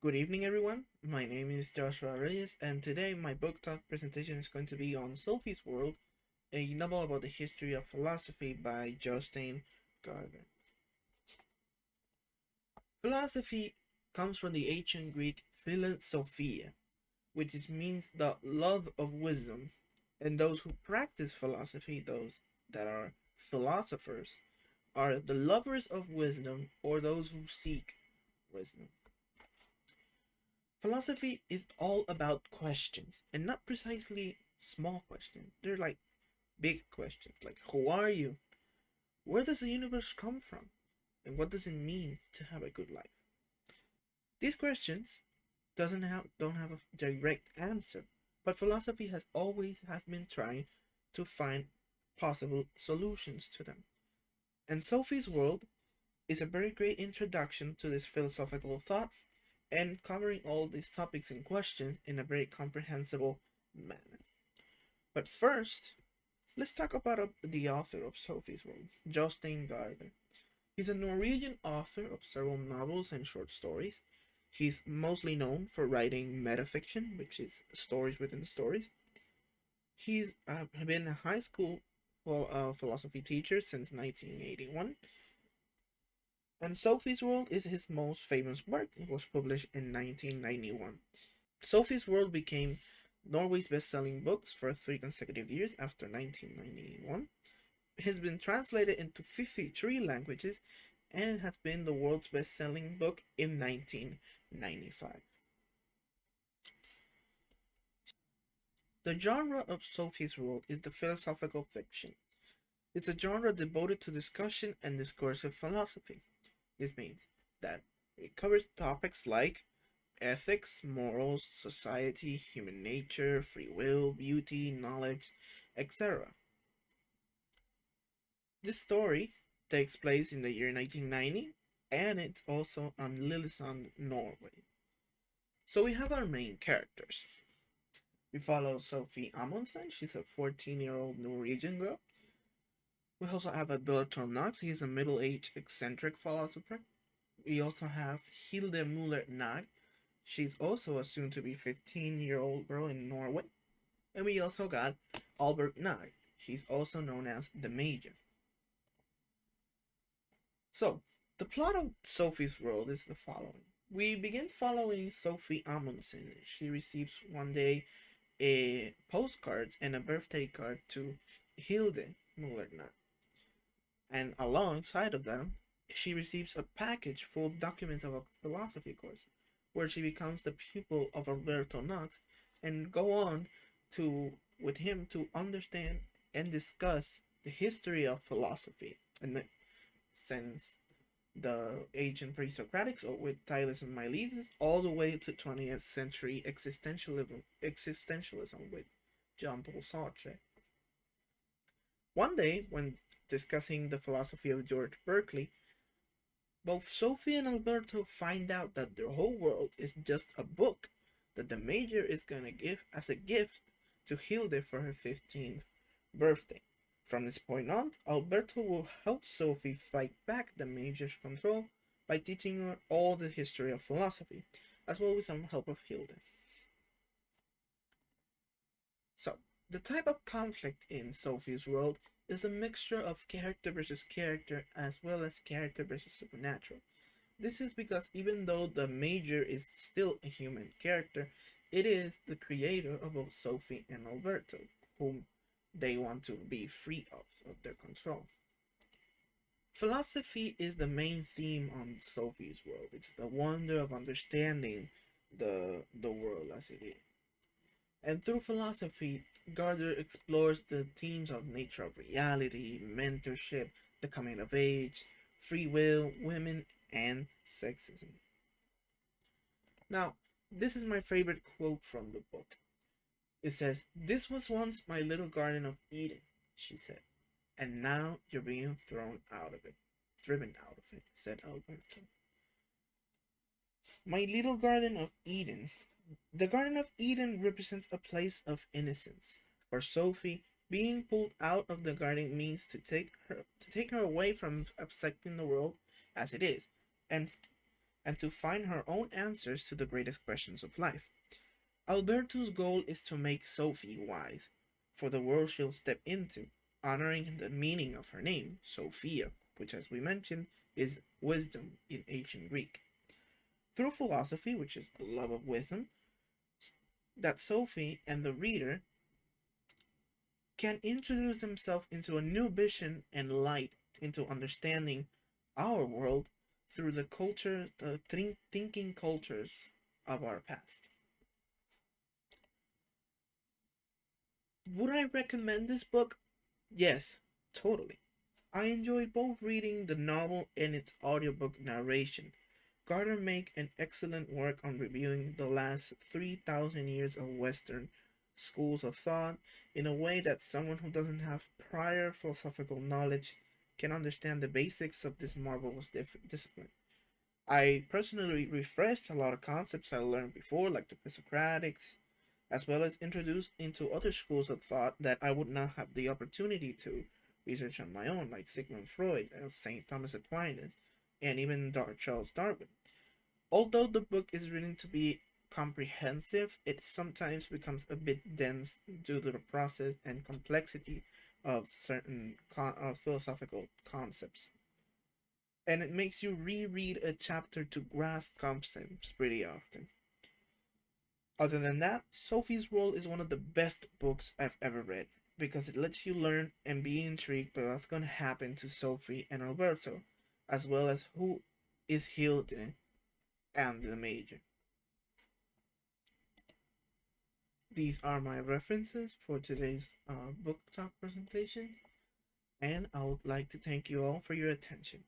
Good evening, everyone. My name is Joshua Reyes, and today my book talk presentation is going to be on Sophie's World, a novel about the history of philosophy by Jostein Gaarder. Philosophy comes from the ancient Greek philosophia, which means the love of wisdom, and those who practice philosophy, those that are philosophers, are the lovers of wisdom or those who seek wisdom. Philosophy is all about questions, and not precisely small questions. They're like big questions, like who are you? Where does the universe come from? And what does it mean to have a good life? These questions don't have a direct answer, but philosophy has been trying to find possible solutions to them. And Sophie's World is a very great introduction to this philosophical thought and covering all these topics and questions in a very comprehensible manner. But first, let's talk about the author of Sophie's World, Jostein Gaarder. He's a Norwegian author of several novels and short stories. He's mostly known for writing metafiction, which is stories within stories. He's been a high school philosophy teacher since 1981, and Sophie's World is his most famous work. It was published in 1991. Sophie's World became Norway's best-selling books for 3 consecutive years after 1991. It has been translated into 53 languages and it has been the world's best-selling book in 1995. The genre of Sophie's World is the philosophical fiction. It's a genre devoted to discussion and discursive philosophy. This means that it covers topics like ethics, morals, society, human nature, free will, beauty, knowledge, etc. This story takes place in the year 1990 and it's also on Lillesand, Norway. So we have our main characters. We follow Sophie Amundsen, she's a 14-year-old Norwegian girl. We also have Alberto Knox, he's a middle-aged eccentric philosopher. We also have Hilde Muller Nag, she's also a soon to be 15-year-old girl in Norway. And we also got Albert Nag, he's also known as the Major. So, the plot of Sophie's World is the following. We begin following Sophie Amundsen. She receives one day a postcard and a birthday card to Hilde Mullerna. And alongside of them, she receives a package full of documents of a philosophy course, where she becomes the pupil of Alberto Knox and go on to with him to understand and discuss the history of philosophy and since the ancient pre-Socratics or with Thales and Miletus all the way to 20th century existentialism with Jean-Paul Sartre. One day, when discussing the philosophy of George Berkeley, both Sophie and Alberto find out that their whole world is just a book that the Major is gonna give as a gift to Hilde for her 15th birthday. From this point on, Alberto will help Sophie fight back the Major's control by teaching her all the history of philosophy, as well as some help of Hilde. So, the type of conflict in Sophie's world is a mixture of character versus character as well as character versus supernatural. This is because even though the Major is still a human character, it is the creator of both Sophie and Alberto, whom they want to be free of their control. Philosophy is the main theme on Sophie's world. It's the wonder of understanding the world as it is. And through philosophy, Gaarder explores the themes of nature of reality, mentorship, the coming of age, free will, women, and sexism. Now, this is my favorite quote from the book. It says, "This was once my little garden of Eden," she said, "and now you're being thrown out of it. Driven out of it," said Alberto. My little garden of Eden. The Garden of Eden represents a place of innocence. For Sophie, being pulled out of the garden means to take her away from accepting the world as it is, and and to find her own answers to the greatest questions of life. Alberto's goal is to make Sophie wise for the world she'll step into, honoring the meaning of her name, Sophia, which, as we mentioned, is wisdom in ancient Greek. Through philosophy, which is the love of wisdom, that Sophie and the reader can introduce themselves into a new vision and light into understanding our world through the culture, the thinking cultures of our past. Would I recommend this book? Yes, totally. I enjoyed both reading the novel and its audiobook narration. Gaarder make an excellent work on reviewing the last 3,000 years of Western schools of thought in a way that someone who doesn't have prior philosophical knowledge can understand the basics of this marvelous discipline. I personally refreshed a lot of concepts I learned before, like the Presocratics, as well as introduced into other schools of thought that I would not have the opportunity to research on my own, like Sigmund Freud, St. Thomas Aquinas, and even Charles Darwin. Although the book is written to be comprehensive, it sometimes becomes a bit dense due to the process and complexity of certain philosophical concepts. And it makes you reread a chapter to grasp concepts pretty often. Other than that, Sophie's World is one of the best books I've ever read because it lets you learn and be intrigued by what's going to happen to Sophie and Alberto, as well as who is Hilde and the Major. These are my references for today's book talk presentation, and I would like to thank you all for your attention.